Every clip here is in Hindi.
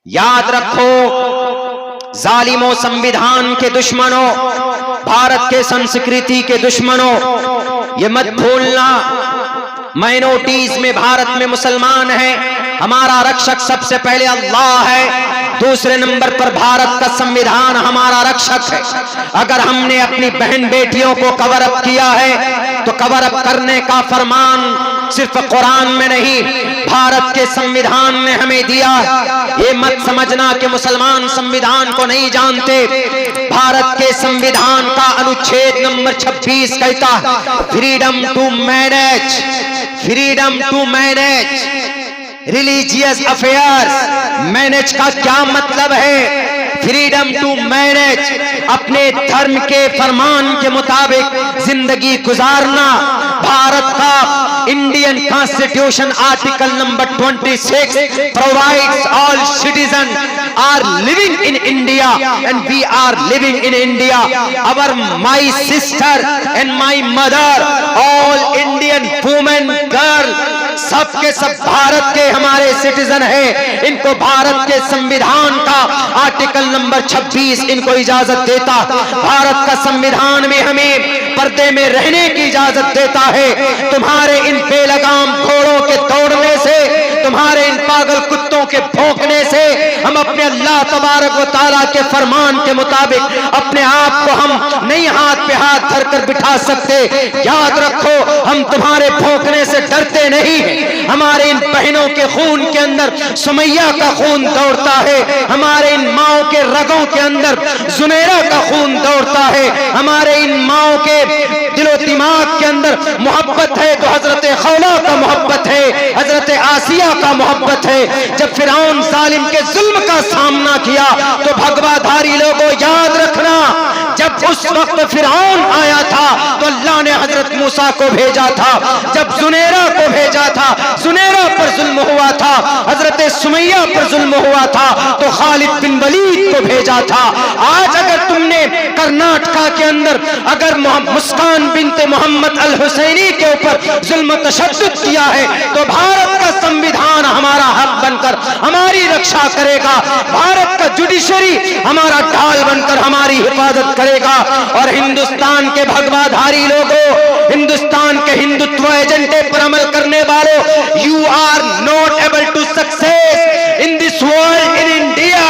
याद रखो जालिमों, संविधान के दुश्मनों, भारत के संस्कृति के दुश्मनों, ये मत भूलना माइनॉरिटीज में भारत में मुसलमान हैं, हमारा रक्षक सबसे पहले अल्लाह है, दूसरे नंबर पर भारत का संविधान हमारा रक्षक है। अगर हमने अपनी बहन बेटियों को कवर अप किया है तो कवर अप करने का फरमान सिर्फ कुरान में नहीं, भारत के संविधान ने हमें दिया। ये मत समझना कि मुसलमान संविधान को नहीं जानते। भारत के संविधान का अनुच्छेद नंबर 26 कहता है freedom to manage, freedom to manage religious affairs. Manage का क्या मतलब है? फ्रीडम टू मैनेज, अपने धर्म के फरमान के मुताबिक जिंदगी गुजारना। भारत का Indian constitution article number 26 provides all citizen are living in India and we are living in India. Our my sister and my mother, all Indian women, girl, सब के सब भारत के हमारे सिटीजन हैं। इनको भारत के संविधान का आर्टिकल नंबर 26 इनको इजाजत देता। भारत का संविधान में हमें पर्दे में रहने की इजाजत देता है। तुम्हारे इन बेलगाम घोड़ों के दौड़ने से, तुम्हारे इन पागल कुत्तों के भौंकने से हम अपने अल्लाह तबारक व तआला के फरमान के मुताबिक अपने आप को हम नहीं हाथ पे हाथ धरकर बिठा सकते। याद रखो, हम तुम्हारे भौंकने से डरते नहीं। हमारे इन बहनों के खून के अंदर सुमैया का खून दौड़ता है, हमारे इन माओं के रगों के अंदर जुमेरा का खून दौड़ता है, हमारे इन माओं के दिलो दिमाग के अंदर मोहब्बत है तो हजरत खौला का मोहब्बत है, हजरत आसिया का मोहब्बत है। जब फिरौन जालिम के जुल्म का सामना किया तो भगवाधारी लोगों याद रखना, जब उस वक्त फिरौन आया था तो अल्लाह ने हजरत मूसा को भेजा था, जब जुनेरा को भेजा था, जुनेरा पर जुल्म हुआ था, हजरत सुमैया पर जुल्म हुआ था तो खालिद बिन वलीद को भेजा था। आज अगर तुमने कर्नाटका के अंदर अगर मुस्कान बिनते मोहम्मद अल हुसैनी के ऊपर जुल्म तशद्दुद किया है तो भारत का संविधान हमारा हक बनकर हमारी रक्षा करेगा, भारत का जुडिशरी हमारा ढाल बनकर हमारी हिफाजत करेगा। और हिंदुस्तान के भगवाधारी लोगों, हिंदुस्तान के हिंदुत्व एजेंडे पर अमल करने वालों, you are not able to success in this world in India.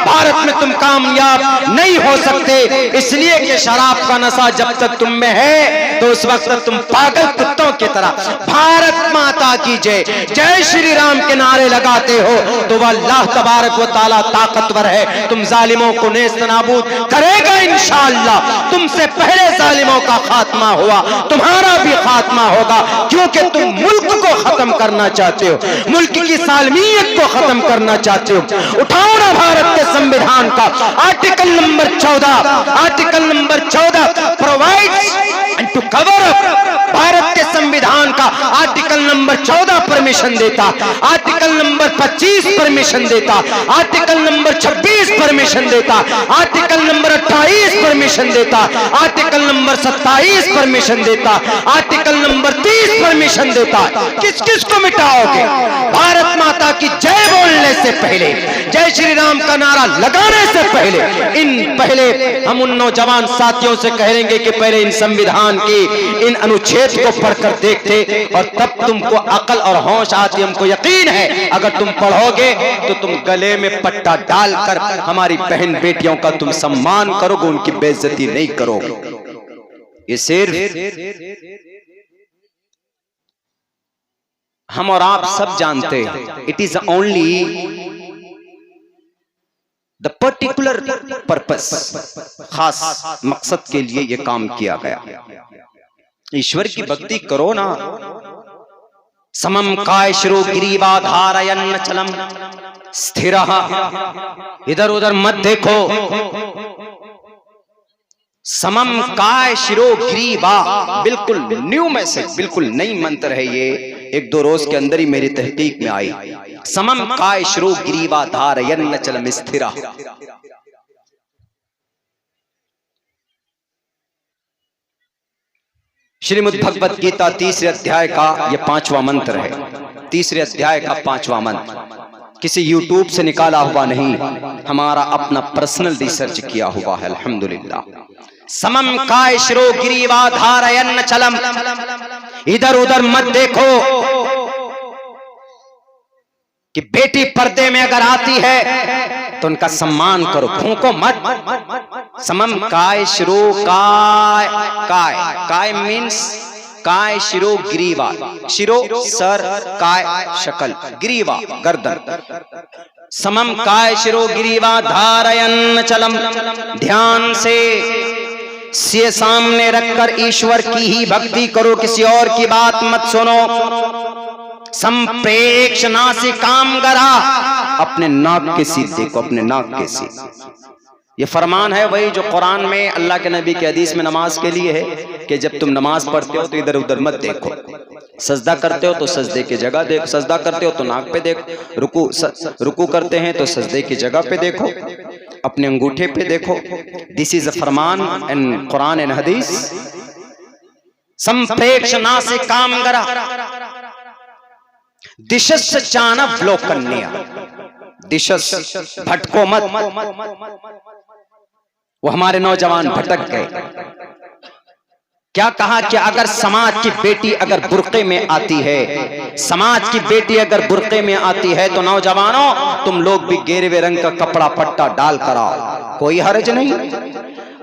Bharat में तुम कामयाब नहीं हो सकते, इसलिए कि शराब का नशा जब तक तुम में है तो उस वक्त तुम पागल कुत्तों की तरह भारत माता की जय, जय श्री राम के नारे लगाते हो तो वह अल्लाह तबारक व तआला ताकतवर है, तुम जालिमों को नेस्त नाबूद करेगा इंशाअल्लाह। तुमसे पहले जालिमों का खात्मा हुआ, तुम्हारा भी खात्मा होगा, क्योंकि तुम मुल्क को खत्म करना चाहते हो, मुल्क की सालमियत को खत्म करना चाहते हो। उठाओ ना भारत के संविधान का article number 14, article number 14 provides to cover up. Bharat के संविधान का आर्टिकल नंबर 14 परमिशन देता, आर्टिकल नंबर 25 परमिशन देता, आर्टिकल नंबर 26 परमिशन देता, आर्टिकल नंबर 28 परमिशन देता, आर्टिकल नंबर 27 परमिशन देता, आर्टिकल नंबर 30 परमिशन देता। किस किस को मिटाओगे? भारत माता की जय बोलने से पहले, जय श्री राम का नारा लगाने से पहले हम उन नौजवान साथियों से कहेंगे कि पहले इन संविधान की इन अनुच्छेद को पढ़कर देखते और तब तुमको अकल और होश आती। हमको यकीन है अगर तुम पढ़ोगे तो तुम गले में पट्टा डालकर हमारी बहन बेटियों का तुम सम्मान करोगे, उनकी बेइज्जती नहीं करोगे। ये सिर्फ हम और आप सब जानते हैं, it is only the particular purpose, खास मकसद के लिए यह काम किया गया। ईश्वर की भक्ति करो ना। समम कायश्रो गिरीवा धारयन्न चलम स्थिरः, इधर उधर मत देखो। समम काय शिरो ग्रीवा, बिल्कुल न्यू मैसेज, बिल्कुल नई मंत्र है ये, एक दो रोज के अंदर ही मेरी तहकीक में आई। समम काय शिरो ग्रीवा धारयन्न चलम स्थिरः। श्रीमद् भगवत गीता तीसरे अध्याय का यह 5वां मंत्र है, तीसरे अध्याय का 5वां मंत्र। किसी यूट्यूब से निकाला हुआ नहीं, हमारा अपना पर्सनल रिसर्च किया हुआ है। अल्हम्दुलिल्लाह। समम काय शिरो गिरीवा धारयन चलम, इधर उधर मत देखो कि बेटी पर्दे में अगर आती है तो उनका सम्मान करो, फूंको मत। समम काय शिरो काय काय काय मीन्स काय शिरो ग्रीवा, शिरो सर, काय शकल, ग्रीवा गर्दन। समम काय शिरो ग्रीवा धारयन चलम, ध्यान से सामने रखकर ईश्वर की ही भक्ति करो, किसी और की बात मत सुनो। संप्रेक्ष नासिकाम गरा, अपने नाक के सीध देखो, अपने नाक के सीध। ये फरमान है वही जो कुरान में अल्लाह के नबी के हदीस में नमाज के लिए है कि जब तुम नमाज पढ़ते हो तो इधर उधर मत देखो, सजदा करते हो तो सजदे की जगह देखो, सजदा करते हो तो नाक पे देखो, रुकू करते हैं तो सजदे की जगह पे देखो, अपने अंगूठे पे देखो। This is a Farman in Quran and हदीस। संप्रेक्ष नासिकाम गरा, दिशस चानवलोकन्या, दिशस भटको मत। वो हमारे नौजवान भटक गए। क्या कहा कि अगर समाज की बेटी अगर बुर्के में आती है, समाज की बेटी अगर बुर्के में आती है तो नौजवानों तुम लोग भी गेरवे रंग का कपड़ा पट्टा डाल कर आओ, कोई हर्ज नहीं।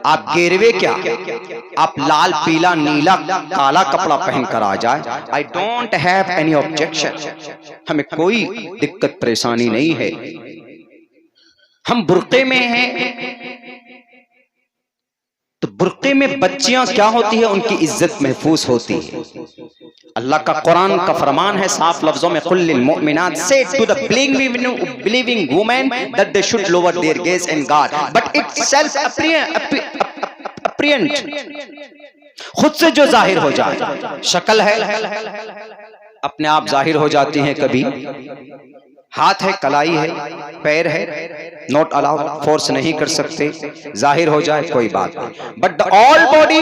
आप गेरवे क्या, आप लाल पीला नीला काला कपड़ा पहन कर आ जाए, I don't have any objection, हमें कोई दिक्कत परेशानी नहीं है। हम बुर्के में हैं तो बुर्के में बच्चियां क्या होती है, उनकी इज्जत महफूज होती है। अल्लाह का कुरान का फरमान है साफ लफ्जों में, कुल लिल मुमिनात से to the believing women that they should lower their gaze in God but itself apparent, खुद से जो जाहिर हो जाए, शक्ल है अपने आप जाहिर हो जाती है, कभी हाथ है, कलाई है, पैर है, नॉट अलाउड, फोर्स नहीं कर सकते, जाहिर हो जाए कोई बात नहीं, बट द ऑल बॉडी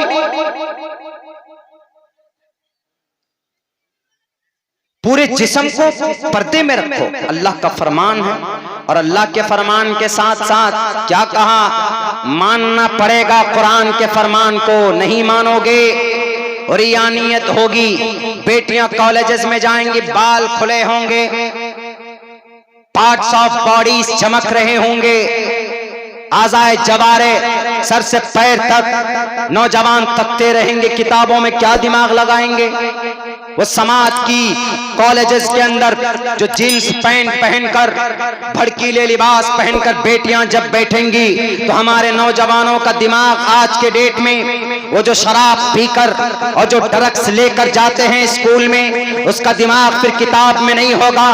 पूरे जिस्म को पर्दे में रखो, अल्लाह का फरमान है। और अल्लाह के फरमान के साथ साथ क्या कहा, मानना पड़ेगा कुरान के फरमान को, नहीं मानोगे और यानियत होगी। बेटियां कॉलेजेस में जाएंगी, बाल खुले होंगे, पार्ट्स ऑफ बॉडीज चमक रहे होंगे, आज़ाए जवारे सर से पैर तक नौजवान तकते रहेंगे, किताबों में क्या दिमाग लगाएंगे। वो समाज की कॉलेजेस के अंदर जो जीन्स पैंट पहनकर, भड़कीले लिबास पहनकर बेटियां जब बैठेंगी तो हमारे नौजवानों का दिमाग आज के डेट में वो जो शराब पीकर और जो ड्रग्स लेकर जाते हैं स्कूल में, उसका दिमाग फिर किताब में नहीं होगा,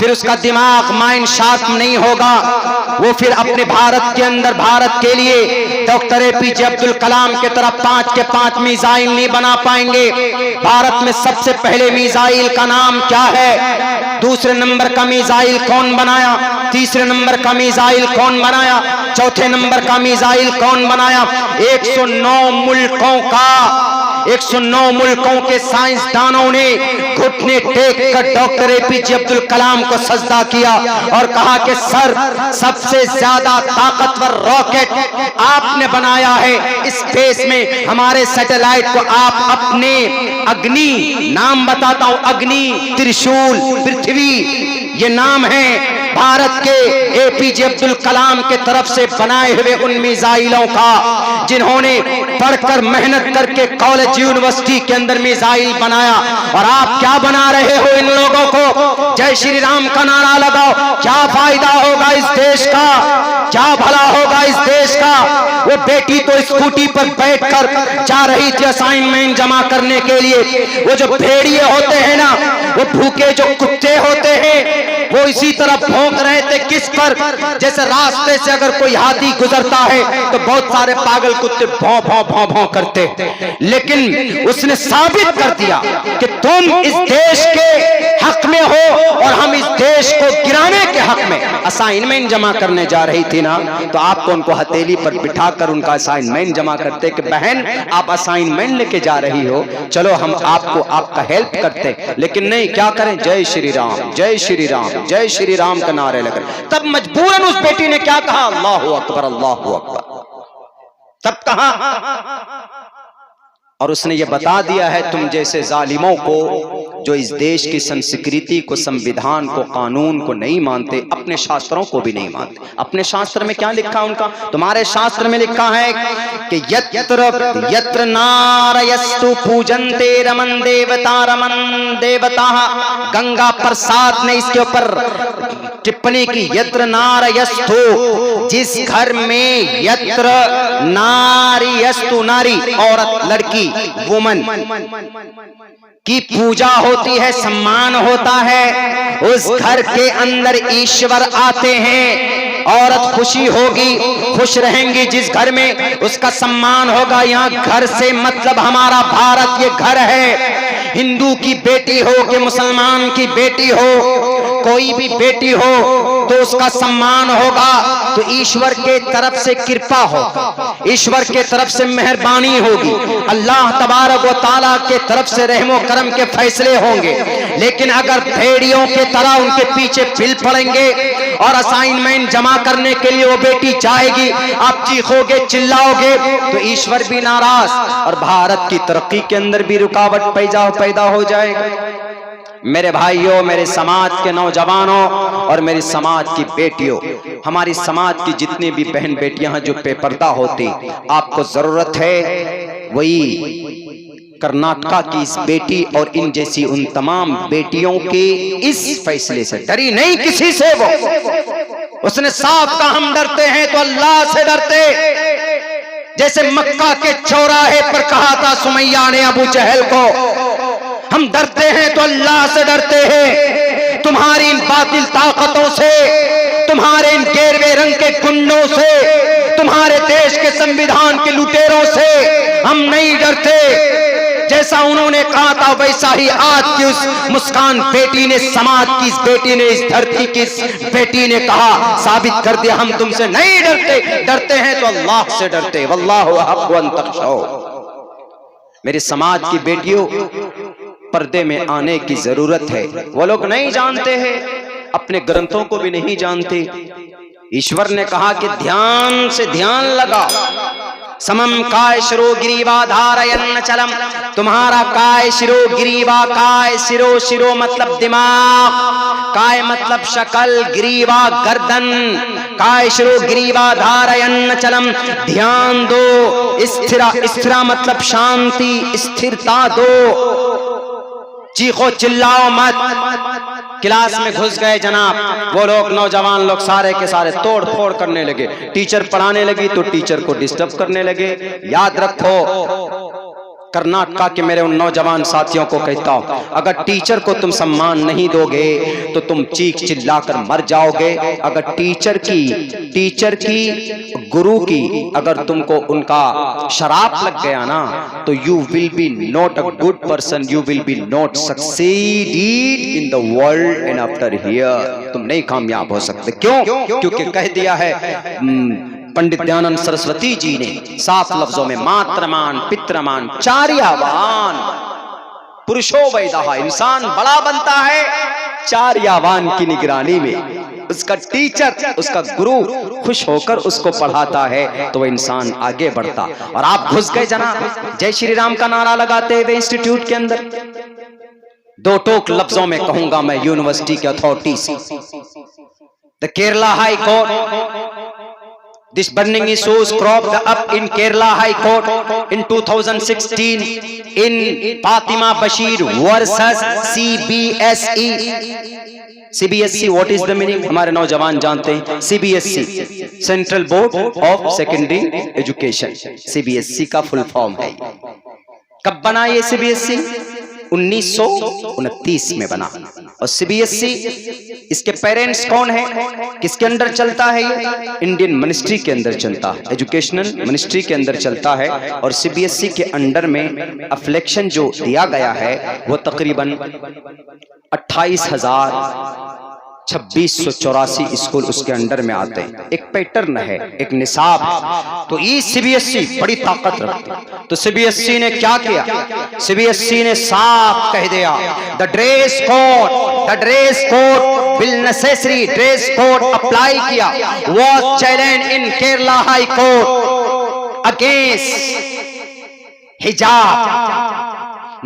फिर उसका दिमाग माइंड शार्प नहीं होगा। वो फिर अपने भारत के अंदर, भारत के लिए डॉक्टर एपीजे अब्दुल कलाम के तरफ 5 के 5 मिसाइल नहीं बना पाएंगे। भारत में सबसे पहले मिसाइल का नाम क्या है, दूसरे नंबर का मिसाइल कौन बनाया, तीसरे नंबर का मिसाइल कौन बनाया, चौथे नंबर का मिसाइल कौन बनाया। 109 मुल्कों के साइंसदानों ने घुटने टेक कर डॉक्टर एपीजे अब्दुल कलाम को सजदा किया और कहा कि सर, सबसे ज्यादा ताकतवर रॉकेट आपने बनाया है स्पेस में, हमारे सैटेलाइट को आप अपने अग्नि, नाम बताता हूं, अग्नि, त्रिशूल, पृथ्वी, ये नाम है भारत के एपीजे अब्दुल कलाम के तरफ से बनाए हुए उन मिसाइलों का, जिन्होंने पढ़कर मेहनत करके कॉलेज यूनिवर्सिटी के अंदर मिसाइल बनाया। और आप क्या बना रहे हो इन लोगों को, जय श्री राम का नारा लगाओ, क्या फायदा होगा इस देश का, क्या भला होगा इस देश का। वो बेटी तो स्कूटी पर बैठकर जा रही थी असाइनमेंट जमा करने के लिए, वो जो भेड़िए होते हैं ना, वो भूखे जो कुत्ते होते हैं, वो इसी तरह भौंक रहे थे, किस किस पर? जैसे रास्ते से अगर कोई हाथी गुजरता है तो बहुत सारे पागल कुत्ते भौं भौं भौं भौं करते, लेकिन उसने साबित कर दिया कि तुम इस देश के हक में हो और हम इस देश को गिराने के हक में। असाइनमेंट जमा करने जा रही थी ना, तो आपको उनको हथेली पर बिठाकर उनका असाइनमेंट जमा करते कि बहन आप असाइनमेंट लेके जा रही हो, चलो हम आपको आपका हेल्प करते। लेकिन नहीं, क्या करें? जय श्री राम, जय श्री राम, जय श्री राम का नारे लगे। तब मजबूरन उस बेटी ने क्या कहा? अल्लाहु अकबर, अल्लाहु अकबर। तब कहा, और उसने ये बता दिया है तुम जैसे जालिमों को जो इस देश की संस्कृति को, संविधान को, कानून को नहीं मानते, अपने शास्त्रों को भी नहीं मानते। अपने शास्त्र में क्या लिखा उनका? तुम्हारे शास्त्र में लिखा है कि यत्र यत्र नारयस्तु पूजन्ते रमन देवता। गंगा प्रसाद ने इसके ऊपर टिप्पणी की, यत्र नारयस्तु, जिस घर में यत्र नारीयस्तु, नारी औरत, लड़की, वुमन की पूजा होती है, सम्मान होता है, उस घर के अंदर ईश्वर आते हैं। औरत खुशी होगी, खुश रहेंगी जिस घर में, उसका सम्मान होगा। यहाँ घर से मतलब हमारा भारत ये घर है। हिंदू की बेटी हो कि मुसलमान की बेटी हो, कोई भी बेटी हो तो उसका सम्मान होगा। तो ईश्वर के तरफ से कृपा हो, ईश्वर के तरफ से मेहरबानी होगी, अल्लाह तबारक व तआला के तरफ से रहमो करम के फैसले होंगे। लेकिन अगर भेड़ियों के तरह उनके पीछे फिल पड़ेंगे और असाइनमेंट जमा करने के लिए वो बेटी जाएगी, आप चीखोगे, चिल्लाओगे, तो ईश्वर भी नाराज और भारत की तरक्की के अंदर भी रुकावट पैदा हो जाएगा। मेरे भाइयों, मेरे समाज के नौजवानों और मेरी समाज की बेटियों, हमारी समाज की जितनी भी बहन बेटियां हैं जो बेपर्दा होती, आपको जरूरत है वही कर्नाटका की इस बेटी और इन जैसी उन तमाम बेटियों के इस फैसले से डरी नहीं किसी से। वो उसने साफ कहा, हम डरते हैं तो अल्लाह से डरते। जैसे मक्का के चौराहे पर कहा था सुमैया ने अबू जहल को, हम डरते हैं तो अल्लाह से डरते हैं। तुम्हारी इन बातिल ताकतों से, तुम्हारे इन गेरवे रंग के गुंडों से, तुम्हारे देश के संविधान के लुटेरों से हम नहीं डरते। जैसा उन्होंने कहा था वैसा ही आज की उस मुस्कान बेटी ने, समाज की इस बेटी ने, इस धरती की इस बेटी ने कहा, साबित कर दिया, हम तुमसे नहीं डरते, डरते हैं तो अल्लाह से डरते। वल्लाहु अहqqu अन तख़शौ। मेरे समाज की बेटियों, पर्दे में आने की जरूरत है। वो लोग नहीं जानते हैं, अपने ग्रंथों को भी नहीं जानते। ईश्वर ने कहा कि ध्यान से ध्यान लगा। समम काय शिरो गिरीवा धारयन्न चलम, तुम्हारा काय शिरो गिरीवा, काय शिरो, शिरो मतलब दिमाग, काय मतलब शकल, गिरीवा गर्दन, काय शिरो गिरीवा धारयन्न चलम, ध्यान दो। स्थिरा, स्थिरा मतलब शांति, स्थिरता दो। चीखो चिल्लाओ मत। क्लास में घुस गए जनाब, वो लोग नौजवान लोग सारे के सारे तोड़ फोड़ करने लगे। टीचर पढ़ाने लगी तो टीचर को डिस्टर्ब करने लगे। याद रखो, कर्नाटका के मेरे उन नौजवान साथियों को कहता हूं, अगर टीचर को तुम सम्मान नहीं दोगे तो तुम चीख चिल्लाकर मर जाओगे। अगर टीचर की गुरु की अगर तुमको उनका शराप लग गया ना, तो you will be not a good person, you will be not succeeded in the world and after here. तुम नहीं कामयाब हो सकते। क्यों? क्योंकि कह दिया है पंडित दयानंद सरस्वती जी ने साफ लफ्जों में, मात्रमान पित्रमान चार्यावान पुरुषो वैदहा। इंसान बड़ा बनता है चार्यावान की निगरानी में। उसका टीचर, उसका गुरु खुश होकर उसको पढ़ाता है तो वह इंसान आगे बढ़ता। और आप घुस गए जनाब जय श्री राम का नारा लगाते हुए इंस्टीट्यूट के अंदर। दो टोक लफ्जों में कहूंगा मैं यूनिवर्सिटी के अथॉरिटी से, the Kerala high court, this burning issues cropped up in Kerala High Court in 2016 in Fatima Bashir versus CBSE. CBSE what is the meaning? हमारे नौजवान जानते हैं। CBSE central board of secondary education, CBSE का फुल फॉर्म है। कब बना ये CBSE? 1929 में बना। और CBSE इसके पेरेंट्स कौन है, किसके अंदर चलता है? ये इंडियन मिनिस्ट्री के अंदर चलता है, एजुकेशनल मिनिस्ट्री के अंदर चलता है। और सीबीएसई के अंडर में अफ्लेक्शन जो दिया गया है वो तकरीबन 28,2684 स्कूल उसके अंडर में आते हैं। एक पैटर्न है, एक निसाब है। तो ये सीबीएसई बड़ी ताकत रखती है। तो सीबीएसई ने क्या किया? सीबीएसई ने साफ कह दिया the dress code will necessary dress code apply किया। Was challenge in Kerala high court against हिजाब,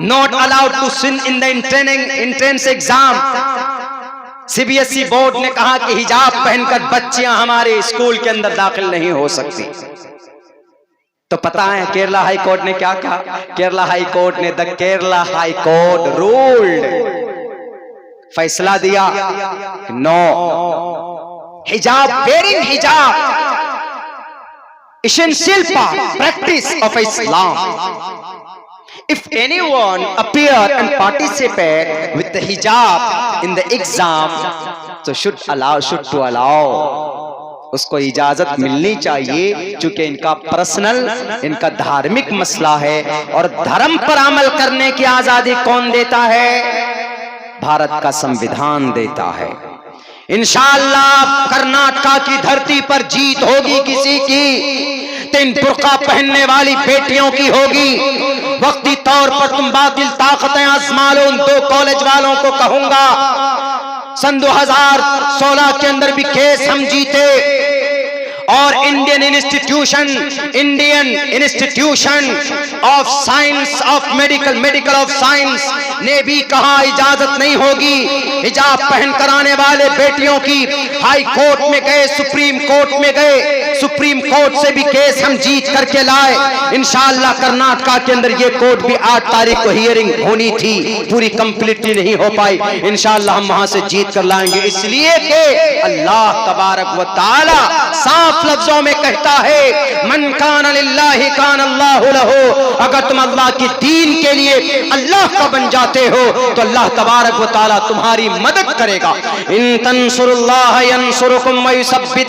not allowed to sit in the entrance exam. CBSE board ने कहा कि हिजाब पहनकर बच्चियां हमारे स्कूल के अंदर दाखिल नहीं हो सकती। तो पता है केरला हाई कोर्ट ने क्या कहा? केरला हाई कोर्ट ने the Kerala high court ruled, फैसला दिया नो, हिजाब, वेयरिंग हिजाब essential part practice of Islam. If anyone appear and participate with the hijab in the exam, so should to allow, उसको इजाजत मिलनी चाहिए, क्योंकि इनका पर्सनल, इनका धार्मिक मसला है। और धर्म पर अमल करने की आजादी कौन देता है? भारत का संविधान देता है। इंशाअल्लाह कर्नाटका की धरती पर जीत होगी किसी की, तीन बुर्का पहनने वाली बेटियों की होगी। वक्ती तौर पर तुम बातिल ताकतें आजमा लो। उन 2 कॉलेज वालों को कहूंगा, सन 2016 के अंदर भी केस हम जीते और Indian institution of science of medical of science ने भी कहा इजाजत नहीं होगी हिजाब पहनकर आने वाले बेटियों की। हाई कोर्ट में गए, सुप्रीम कोर्ट में गए, सुप्रीम कोर्ट से भी केस हम जीत करके लाए। इंशाअल्लाह कर्नाटका के अंदर ये कोर्ट भी 8 तारीख को हियरिंग होनी थी, पूरी कंप्लीटली नहीं हो पाई। इंशाअल्लाह हम वहां से जीत कर लाएंगे, इसलिए कि अल्लाह तबारक व तआला साफ लफ्जों में कहता है मन कान लिल्लाहि कान अल्लाहु लहू। अगर तुम अल्लाह की दीन के लिए अल्लाह का बन जाते हो तो अल्लाह तबारक व तआला तुम्हारी मदद करेगा। इन तंसुरुल्लाह यंसुरुकुम व युसब्बित